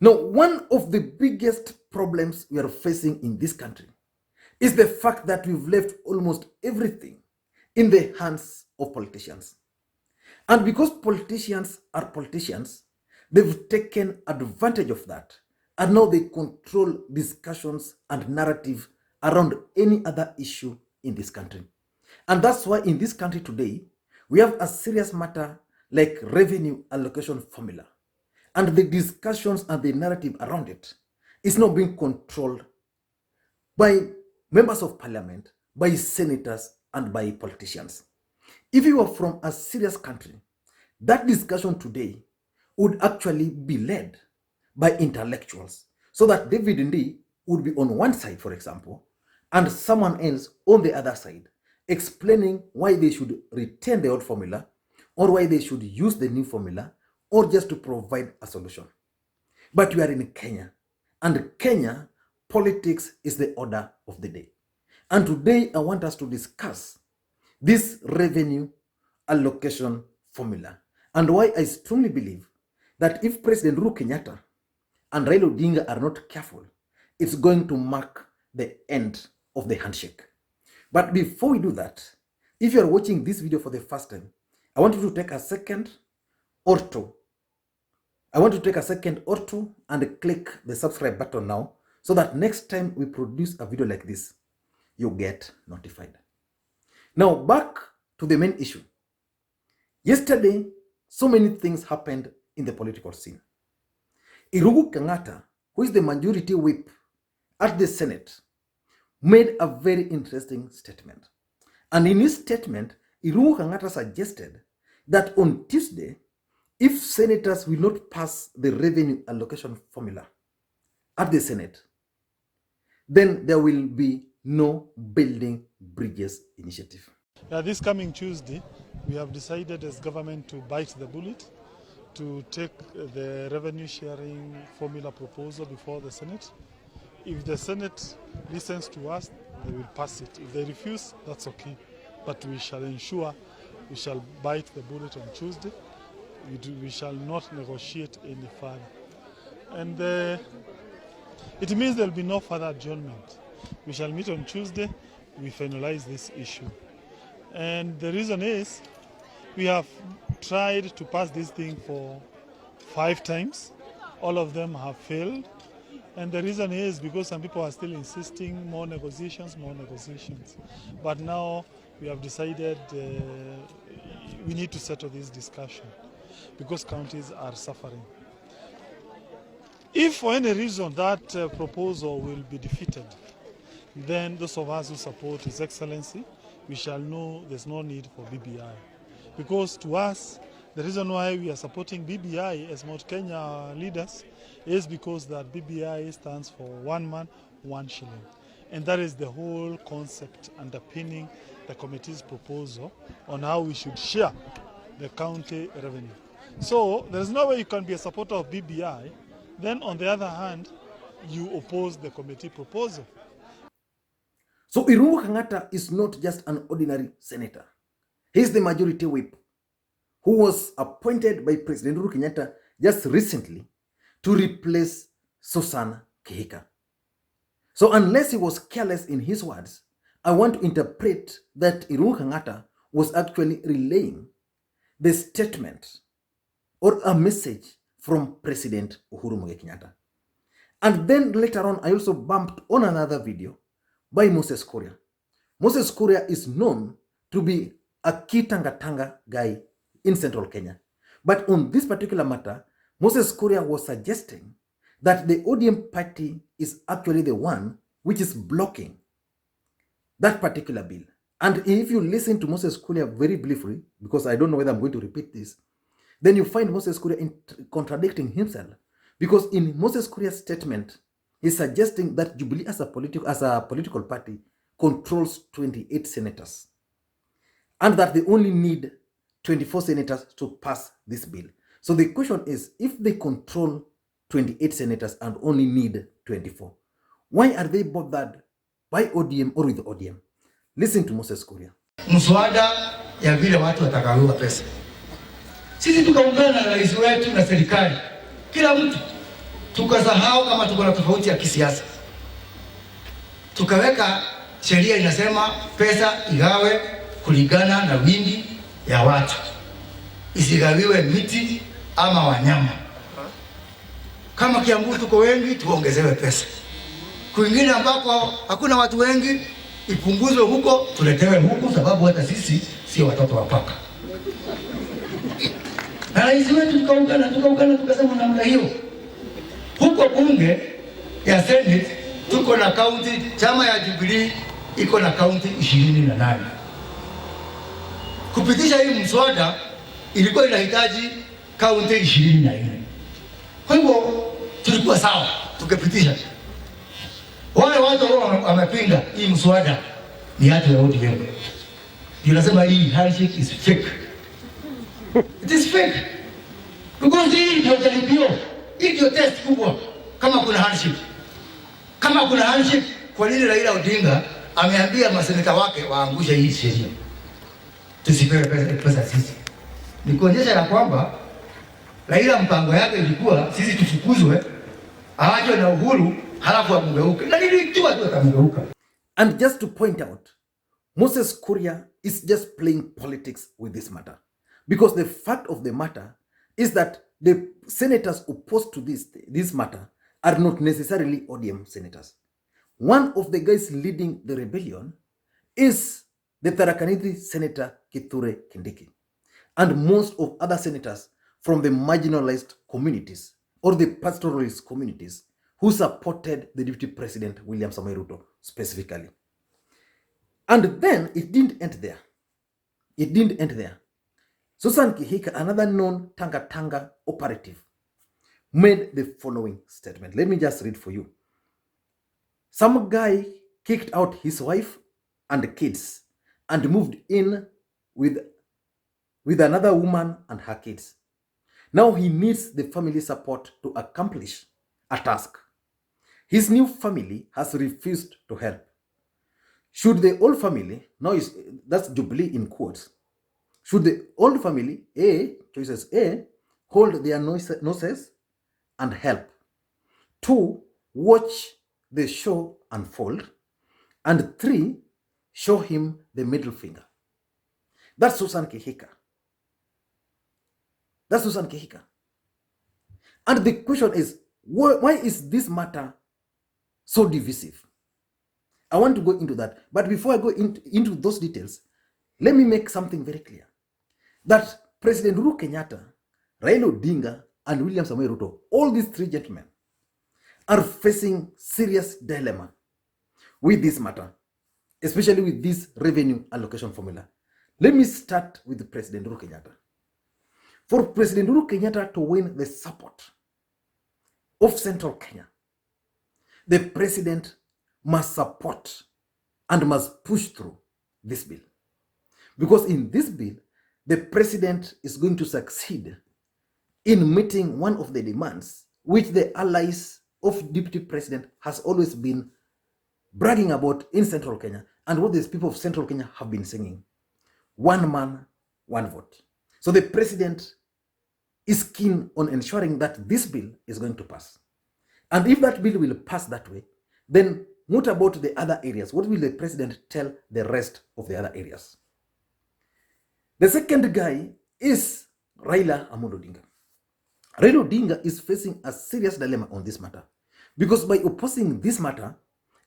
Now, one of the biggest problems we are facing in this country is the fact that we've left almost everything in the hands of politicians. And because politicians are politicians, they've taken advantage of that. And now they control discussions and narrative around any other issue in this country. And that's why in this country today, we have a serious matter like revenue allocation formula. And the discussions and the narrative around it is now being controlled by members of parliament, by senators, and by politicians. If you are from a serious country, that discussion today would actually be led by intellectuals, so that David Ndii would be on one side, for example, and someone else on the other side, explaining why they should retain the old formula, or why they should use the new formula, or just to provide a solution. But we are in Kenya, and Kenya, politics is the order of the day. And today I want us to discuss this revenue allocation formula, and why I strongly believe that if President Uhuru Kenyatta and Raila Odinga are not careful, it's going to mark the end of the handshake. But before we do that, if you are watching this video for the first time, I want you to take a second or two. And click the subscribe button now, so that next time we produce a video like this, you get notified. Now, back to the main issue. Yesterday, so many things happened in the political scene. Irungu Kangata, who is the majority whip at the Senate, made a very interesting statement. And in his statement, Irungu Kangata suggested that on Tuesday, if senators will not pass the revenue allocation formula at the Senate, then there will be no Building Bridges initiative. This coming Tuesday, we have decided as government to bite the bullet, to take the revenue sharing formula proposal before the Senate. If the Senate listens to us, they will pass it. If they refuse, that's okay. But we shall ensure we shall bite the bullet on Tuesday. We shall not negotiate any further. And it means there will be no further adjournment. We shall meet on Tuesday, we finalize this issue. And the reason is, we have tried to pass this thing for 5 times. All of them have failed. And the reason is because some people are still insisting more negotiations. But now we have decided we need to settle this discussion because counties are suffering. If for any reason that proposal will be defeated, then those of us who support His Excellency, we shall know there's no need for BBI. Because to us, the reason why we are supporting BBI as Mount Kenya leaders is because that BBI stands for one man, one shilling. And that is the whole concept underpinning the committee's proposal on how we should share the county revenue. So there's no way you can be a supporter of BBI, then on the other hand, you oppose the committee proposal. So Irungu Kangata is not just an ordinary senator. He is the majority whip who was appointed by President Uhuru Kenyatta just recently to replace Susan Kihika. So unless he was careless in his words, I want to interpret that Irungu Kangata was actually relaying the statement or a message from President Uhuru Kenyatta. And then later on, I also bumped on another video by Moses Kuria. Moses Kuria is known to be a key Tanga guy in central Kenya. But on this particular matter, Moses Kuria was suggesting that the ODM party is actually the one which is blocking that particular bill. And if you listen to Moses Kuria very briefly, because I don't know whether I'm going to repeat this, then you find Moses Kuria contradicting himself. Because in Moses Kuria's statement, he's suggesting that Jubilee as a political party controls 28 senators. And that they only need 24 senators to pass this bill. So the question is, if they control 28 senators and only need 24, why are they bothered by ODM or with ODM? Listen to Moses Kuria. Mswada ya vile watu watagawiwa pesa. Sisi tukaungana na rais wetu na serikali. Kila mtu tukasahau kama tuko na tofauti ya kisiasa, tukaweka sheria inasema pesa igawe kulingana na wingi ya watu, isigawiwe miti ama wanyama. Kama Kiambu tuko wengi, tuongezewe pesa. Kwingine ambako hakuna watu wengi, ipunguzwe huko, tuletewe huku, sababu hata sisi sio watoto wa paka. Na rais wetu tukaungana tukasema namna hiyo. Huko bunge ya Senate tuko na kaunti, chama ya Jubilee iko na kaunti 28. Kupitisha hii mswada ilikuwa inahitaji kaunti 24. Kwa hivyo tulikuwa sawa tukapitisha. Wale watu ambao wamepinga hii mswada ni watu wa ODM. Tunasema hii handshake is fake. It is fake. Because hii ndio jaribio. Hii ndio test kubwa kama kuna handshake. Kama kuna handshake, kwa nini Raila Odinga ameambia maseneta wake waangushe hii sheria? Tusipewe pesa sisi. Ni kuonyesha ya kwamba Raila mpango yake ilikuwa sisi tufukuzwe, aachwe na Uhuru, halafu amgeuke. Na nilijua tu atamgeuka. And just to point out, Moses Kuria is just playing politics with this matter. Because the fact of the matter is that the senators opposed to this matter are not necessarily ODM senators. One of the guys leading the rebellion is the Tharaka Nithi Senator Kithure Kindiki. And most of other senators from the marginalized communities or the pastoralist communities who supported the Deputy President William Samoei Ruto specifically. And then it didn't end there. It didn't end there. Susan Kihika, another known Tanga operative, made the following statement. Let me just read for you. Some guy kicked out his wife and kids and moved in with another woman and her kids. Now he needs the family support to accomplish a task. His new family has refused to help. Should the old family, that's Jubilee in quotes, should the old family, choices A, hold their noses and help? 2, watch the show unfold. And 3, show him the middle finger. That's Susan Kihika. That's Susan Kihika. And the question is, why is this matter so divisive? I want to go into that. But before I go into those details, let me make something very clear. That President Uhuru Kenyatta, Raila Odinga, and William Samoei Ruto, all these three gentlemen, are facing serious dilemma with this matter, especially with this revenue allocation formula. Let me start with President Uhuru Kenyatta. For President Uhuru Kenyatta to win the support of Central Kenya, the president must support and must push through this bill. Because in this bill, the president is going to succeed in meeting one of the demands which the allies of Deputy President has always been bragging about in Central Kenya, and what these people of Central Kenya have been singing. One man, one vote. So the president is keen on ensuring that this bill is going to pass. And if that bill will pass that way, then what about the other areas? What will the president tell the rest of the other areas? The second guy is Raila Odinga. Raila Odinga is facing a serious dilemma on this matter, because by opposing this matter,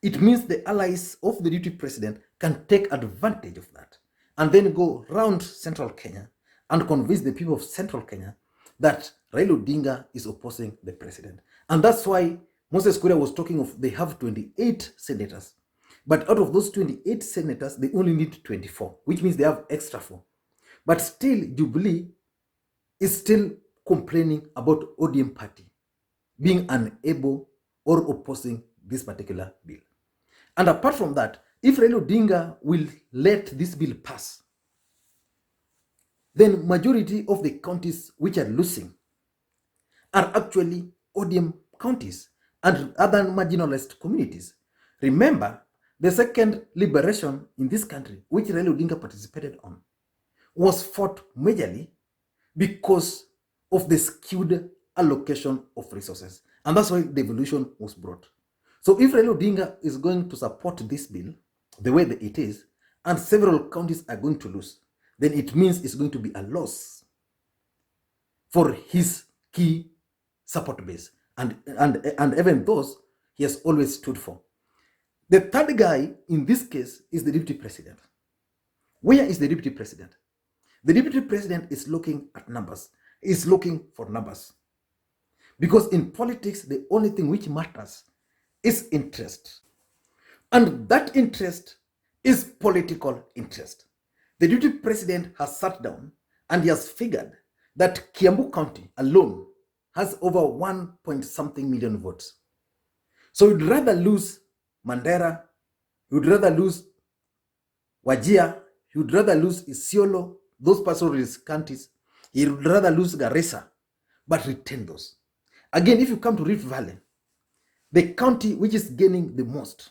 it means the allies of the deputy president can take advantage of that and then go round Central Kenya and convince the people of Central Kenya that Raila Odinga is opposing the president. And that's why Moses Kuria was talking of they have 28 senators. But out of those 28 senators, they only need 24, which means they have extra 4. But still, Jubilee is still complaining about ODM party being unable or opposing this particular bill. And apart from that, if Raila Odinga will let this bill pass, then majority of the counties which are losing are actually ODM counties and other marginalized communities. Remember, the second liberation in this country, which Raila Odinga participated on, was fought majorly because of the skewed allocation of resources. And that's why devolution was brought. So if Raila Odinga is going to support this bill the way that it is, and several counties are going to lose, then it means it's going to be a loss for his key support base and even those he has always stood for. The third guy in this case is the deputy president. Where is the deputy president? The deputy president is looking at numbers, is looking for numbers. Because in politics, the only thing which matters is interest. And that interest is political interest. The deputy president has sat down and he has figured that Kiambu County alone has over 1 point something million votes. So you'd rather lose Mandera, you'd rather lose Wajir, you'd rather lose Isiolo, those pastoralist counties, you'd rather lose Garissa, but retain those. Again, if you come to Rift Valley, the county which is gaining the most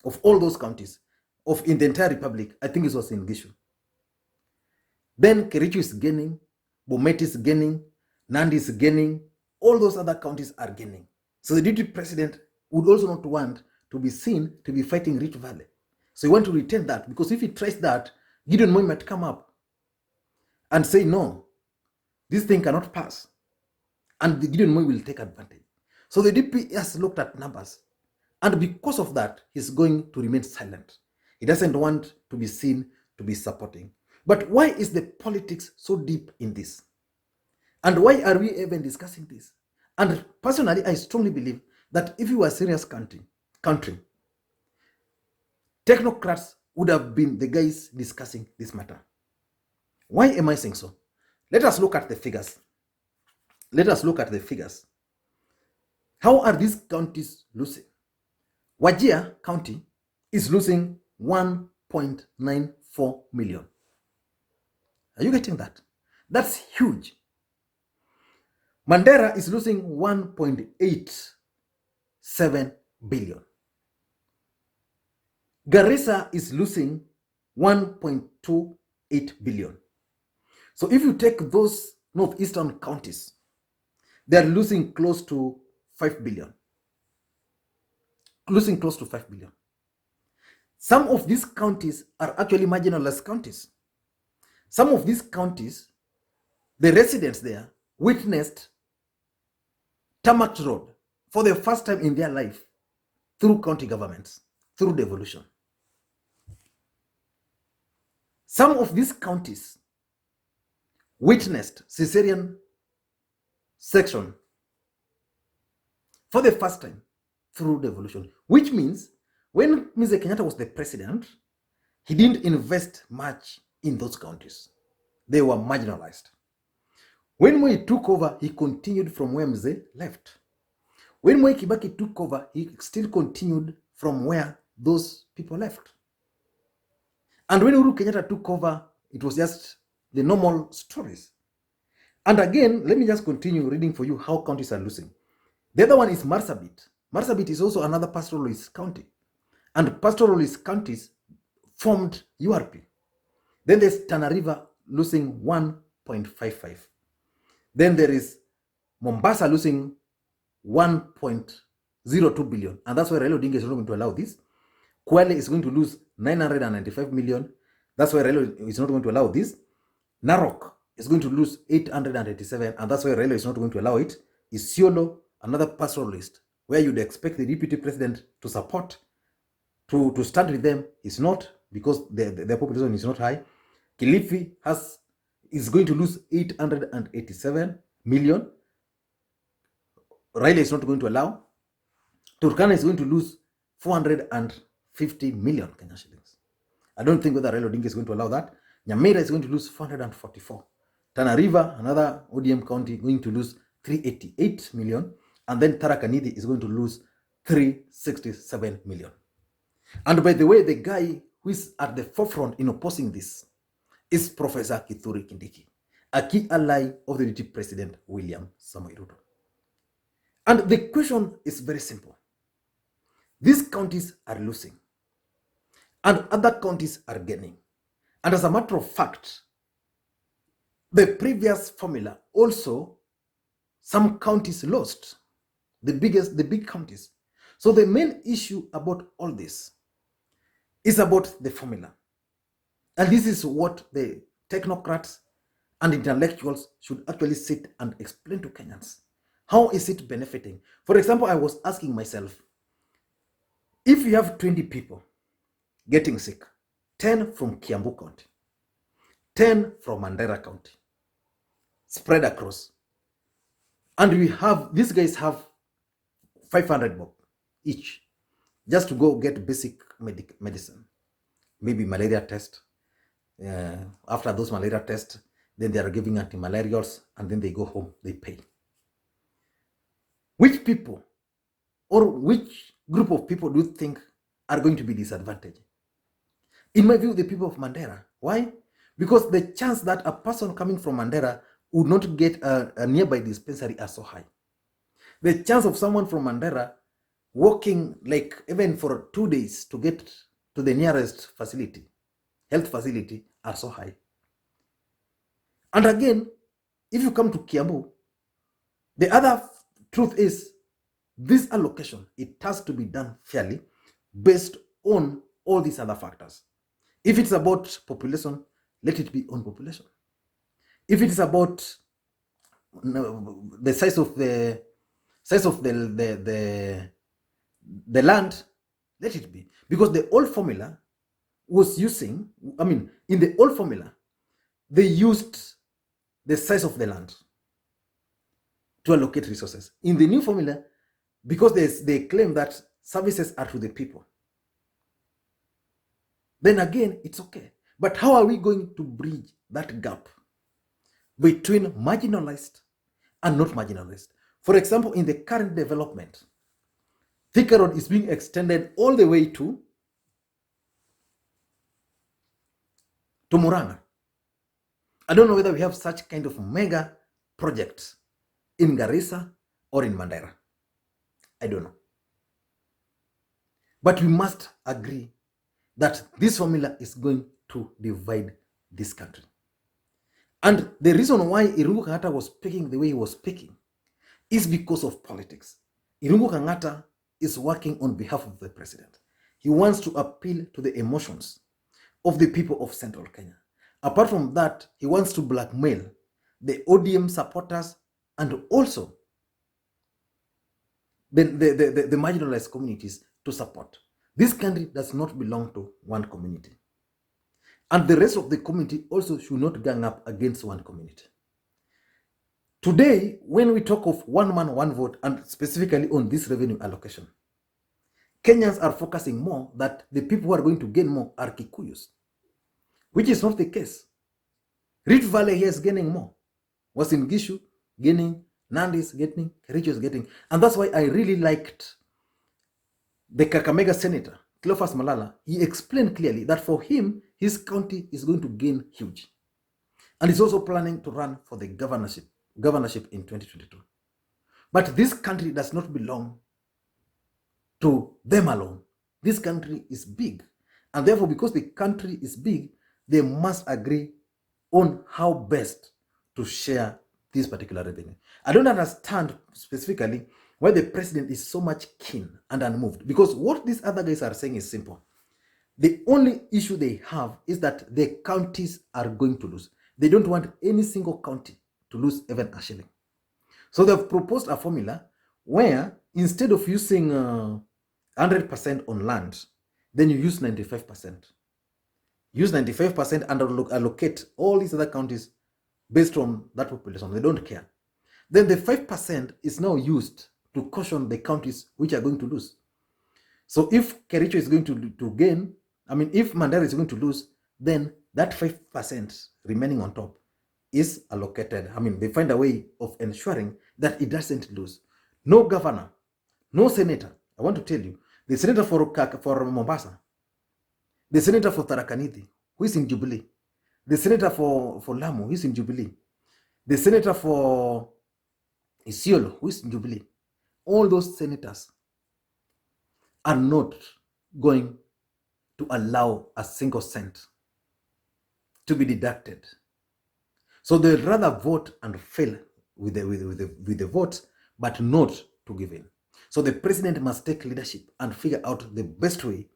of all those counties in the entire republic, I think it was in Gishu. Then Kericho is gaining, Bomet is gaining, Nandi is gaining, all those other counties are gaining. So the deputy president would also not want to be seen to be fighting Rift Valley. So he want to retain that, because if he tries that, Gideon Moi might come up and say, no, this thing cannot pass. And the Gideon Moi will take advantage. So the DP has looked at numbers. And because of that, he's going to remain silent. He doesn't want to be seen to be supporting. But why is the politics so deep in this? And why are we even discussing this? And personally, I strongly believe that if you were a serious country, technocrats would have been the guys discussing this matter. Why am I saying so? Let us look at the figures. Let us look at the figures. How are these counties losing? Wajir County is losing 1.94 million. Are you getting that? That's huge. Mandera is losing 1.87 billion. Garissa is losing 1.28 billion. So if you take those northeastern counties, they're losing close to 5 billion. Losing close to 5 billion. Some of these counties are actually marginalized counties. Some of these counties, the residents there witnessed tarmac road for the first time in their life through county governments, through devolution. Some of these counties witnessed cesarean section for the first time through devolution, which means when Mr. Kenyatta was the president, he didn't invest much in those counties. They were marginalized. When Moi took over, he continued from where Mzee left. When Moi Kibaki took over, he still continued from where those people left. And when Uhuru Kenyatta took over, it was just the normal stories. And again, let me just continue reading for you how counties are losing. The other one is Marsabit. Marsabit is also another pastoralist county. And pastoralist counties formed URP. Then there's Tana River losing 1.55. Then there is Mombasa losing 1.02 billion. And that's why Raila Odinga is not going to allow this. Kwale is going to lose 995 million. That's why Raila is not going to allow this. Narok is going to lose 887. And that's why Raila is not going to allow it. Isiolo, another pastoralist, where you'd expect the deputy president to support, to stand with them, is not, because their population is not high. Kilifi is going to lose 887 million. Raila is not going to allow. Turkana is going to lose 450 million Kenya shillings. I don't think whether Raila Odinga is going to allow that. Nyamira is going to lose 444. Tana River, another ODM county, going to lose 388 million. And then Tharaka Nithi is going to lose 367 million. And by the way, the guy who is at the forefront in opposing this is Professor Kithure Kindiki, a key ally of the deputy president, William Samoei Ruto. And the question is very simple. These counties are losing, and other counties are gaining. And as a matter of fact, the previous formula also, some counties lost. the big counties. So the main issue about all this is about the formula. And this is what the technocrats and intellectuals should actually sit and explain to Kenyans. How is it benefiting? For example, I was asking myself, if you have 20 people getting sick, 10 from Kiambu County, 10 from Mandera County, spread across, and these guys have 500 bob each, just to go get basic medicine, maybe malaria test. After those malaria tests, then they are giving anti-malarials, and then they go home, they pay. Which people or which group of people do you think are going to be disadvantaged? In my view, the people of Mandera. Why? Because the chance that a person coming from Mandera would not get a nearby dispensary are so high. The chance of someone from Mandera walking like even for 2 days to get to the nearest facility, health facility, are so high. And again, if you come to Kiambu, the other truth is this allocation, it has to be done fairly based on all these other factors. If it's about population, let it be on population. If it is about the size of the land, let it be. Because the old formula was using, in the old formula, they used the size of the land to allocate resources. In the new formula, because they claim that services are to the people, then again, it's okay. But how are we going to bridge that gap between marginalized and not marginalized? For example, in the current development, Thika Road is being extended all the way to Murang'a. I don't know whether we have such kind of mega projects in Garissa or in Mandera. I don't know. But we must agree that this formula is going to divide this country. And the reason why Irungu Kangata was speaking the way he was speaking is because of politics. Irungu Kangata is working on behalf of the president. He wants to appeal to the emotions of the people of Central Kenya. Apart from that, he wants to blackmail the ODM supporters and also the marginalized communities to support. This country does not belong to one community. And the rest of the community also should not gang up against one community. Today, when we talk of one man, one vote, and specifically on this revenue allocation, Kenyans are focusing more that the people who are going to gain more are Kikuyus, which is not the case. Rift Valley here is gaining more. Uasin Gishu gaining, Nandi is getting, Kericho is getting. And that's why I really liked the Kakamega Senator, Cleophas Malala. He explained clearly that for him, his county is going to gain huge. And he's also planning to run for the governorship in 2022. But this country does not belong to them alone. This country is big. And therefore, because the country is big, they must agree on how best to share this particular revenue. I don't understand specifically why the president is so much keen and unmoved, because what these other guys are saying is simple. The only issue they have is that the counties are going to lose. They don't want any single county to lose even a shilling. So they've proposed a formula where instead of using 100% on land, then you use 95%. Use 95% and allocate all these other counties based on that population. They don't care. Then the 5% is now used to caution the counties which are going to lose. So if Kericho is going to gain, if Mandera is going to lose, then that 5% remaining on top is allocated. They find a way of ensuring that it doesn't lose. No governor, no senator. I want to tell you, the senator for Mombasa, the senator for Tharaka Nithi, who is in Jubilee, the senator for Lamu, who is in Jubilee, the senator for Isiolo, who is in Jubilee, all those senators are not going to allow a single cent to be deducted. So they'd rather vote and fail with the vote, but not to give in. So the president must take leadership and figure out the best way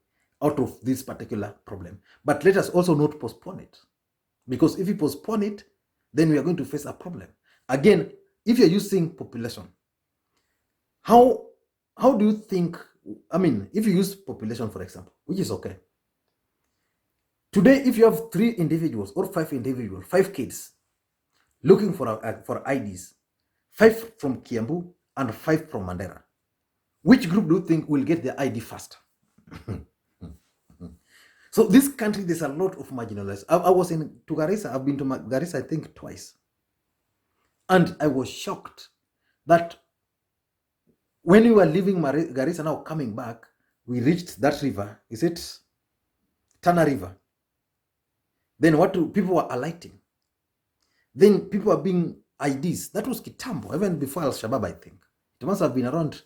out of this particular problem. But let us also not postpone it. Because if we postpone it, then we are going to face a problem. Again, if you're using population, how do you think, I mean, if you use population, for example, which is okay. Today, if you have 3 individuals or 5 individuals, 5 kids looking for IDs, 5 from Kiambu and 5 from Mandera, which group do you think will get the ID first? So this country, there's a lot of marginalized. I was to Garissa. I've been to Garissa, I think, twice. And I was shocked that when we were leaving Garissa, now coming back, we reached that river. Is it Tana River? Then people were alighting. Then people were being IDs. That was Kitambo, even before Al-Shabaab, I think. It must have been around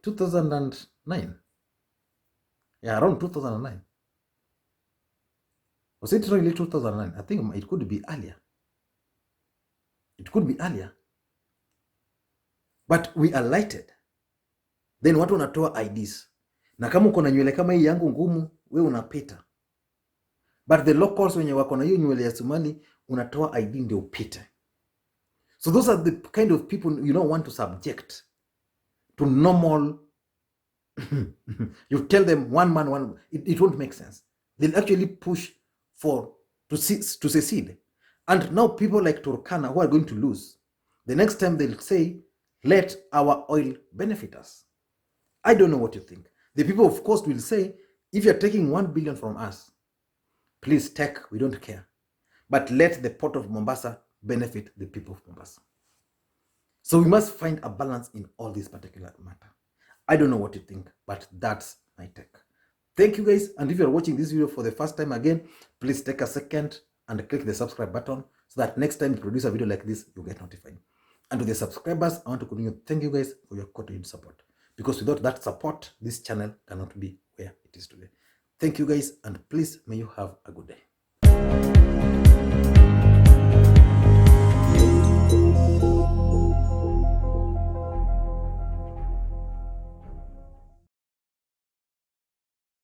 2009. Yeah, around 2009. Was it really 2009? I think it could be earlier. It could be earlier. But we alighted. Then watu wanatoa IDs. Na kama uko na nywele kama hii yangu ngumu, we unapita. But the locals wenye wako na hiyo nywele ya Somali, unatoa ID ndio upite. So those are the kind of people you don't want to subject to normal. You tell them one man, one, it won't make sense. They'll actually push to secede. And now people like Turkana who are going to lose. The next time they'll say, let our oil benefit us. I don't know what you think. The people, of course, will say, if you're taking 1 billion from us, please take, we don't care. But let the port of Mombasa benefit the people of Mombasa. So we must find a balance in all this particular matter. I don't know what you think, but that's my take. Thank you guys. And if you're watching this video for the first time again, please take a second and click the subscribe button so that next time you produce a video like this, you get notified. And to the subscribers, I want to continue. Thank you guys for your continued support. Because without that support, this channel cannot be where it is today. Thank you guys, and please may you have a good day.